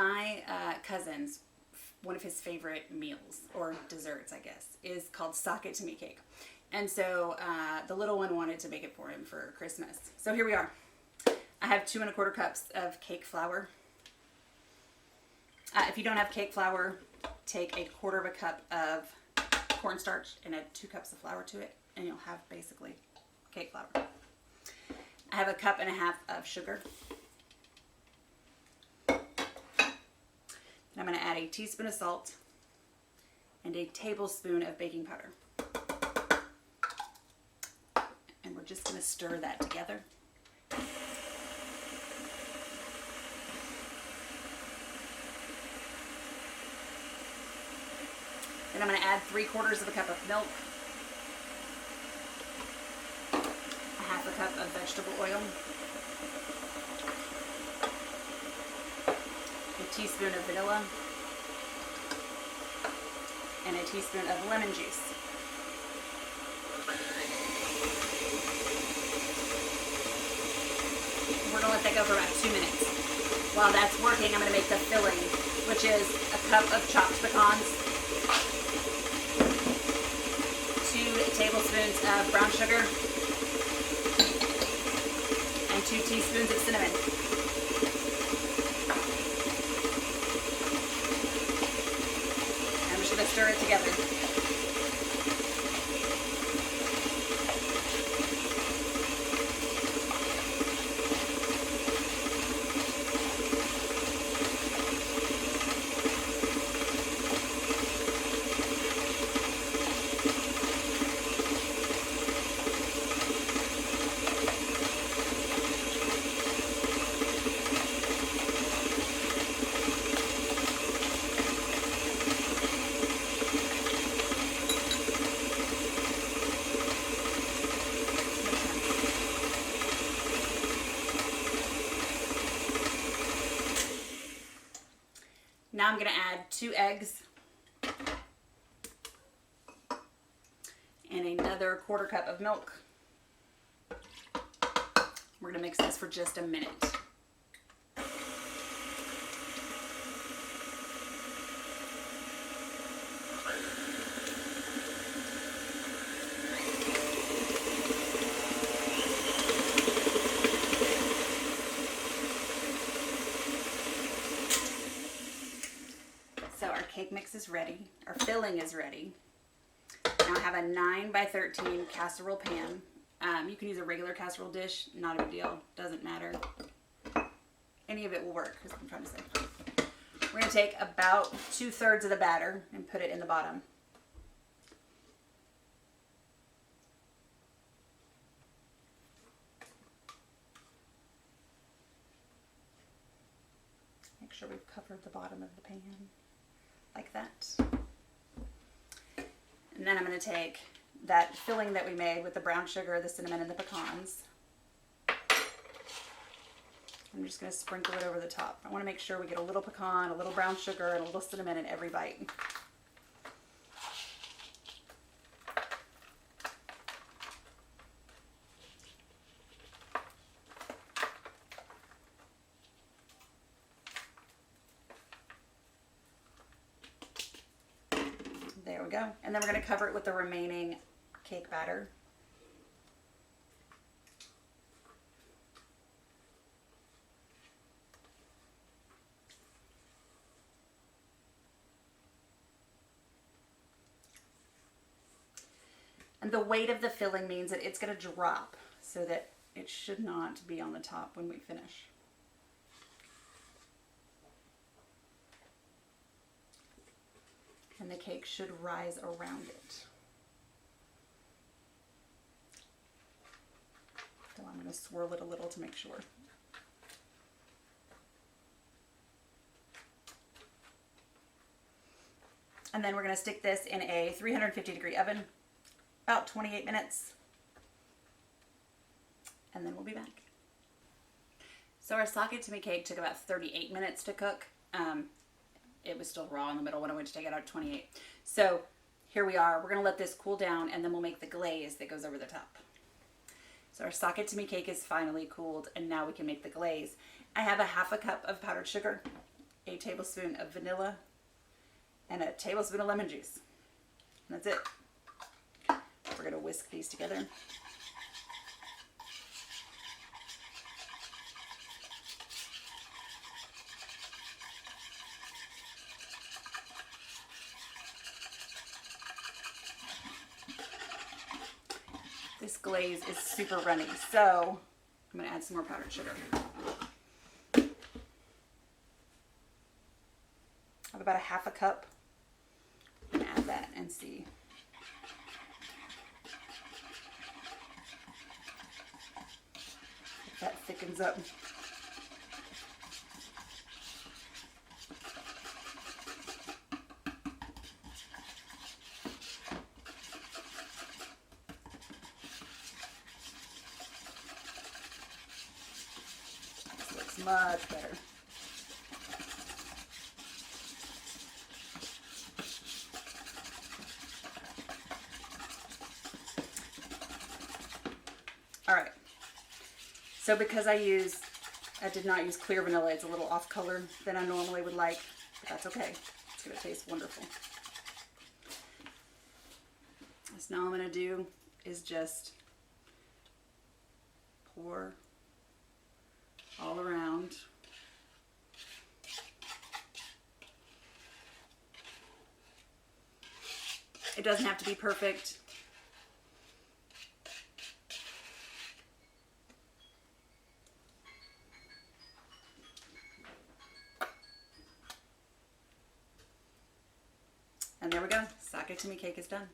My cousin's, one of his favorite meals, or desserts, I guess, is called sake to me cake. And so the little one wanted to make it for him for Christmas. So here we are. I have 2 1/4 cups of cake flour. If you don't have cake flour, take 1/4 cup of cornstarch and add 2 cups of flour to it, and you'll have basically cake flour. I have 1.5 cups of sugar. And I'm going to add a teaspoon of salt and a tablespoon of baking powder. And we're just going to stir that together. Then I'm going to add 3/4 cup of milk, 1/2 cup of vegetable oil, a teaspoon of vanilla, and a teaspoon of lemon juice. We're going to let that go for about 2 minutes. While that's working, I'm going to make the filling, which is 1 cup of chopped pecans, 2 tablespoons of brown sugar, and 2 teaspoons of cinnamon. And I'm just going to stir it together. Now I'm going to add 2 eggs and another 1/4 cup of milk. We're going to mix this for just a minute. So our cake mix is ready. Our filling is ready. Now I have a 9 by 13 casserole pan. You can use a regular casserole dish, not a big deal, doesn't matter. Any of it will work, is what I'm trying to say. We're going to take about 2/3 of the batter and put it in the bottom. Make sure we've covered the bottom of the pan like that. And then I'm going to take that filling that we made with the brown sugar, the cinnamon, and the pecans. I'm just going to sprinkle it over the top. I want to make sure we get a little pecan, a little brown sugar, and a little cinnamon in every bite. There we go. And then we're going to cover it with the remaining cake batter. And the weight of the filling means that it's going to drop so that it should not be on the top when we finish. And the cake should rise around it. So I'm going to swirl it a little to make sure. And then we're going to stick this in a 350-degree oven, about 28 minutes. And then we'll be back. So our sake to me cake took about 38 minutes to cook. It was still raw in the middle when I went to take it out at 28. So here we are. We're going to let this cool down, and then we'll make the glaze that goes over the top. So our sake to me cake is finally cooled, and now we can make the glaze. I have a 1/2 cup of powdered sugar, a tablespoon of vanilla, and a tablespoon of lemon juice. And that's it. We're going to whisk these together. This glaze is super runny, so I'm going to add some more powdered sugar. I have about a half a cup. I'm going to add that and see. If that thickens up. Much better. All right. So because I did not use clear vanilla, it's a little off color than I normally would like, but that's okay. It's going to taste wonderful. So now all I'm going to do is just pour all around. It doesn't have to be perfect. And there we go. Sake to me cake is done.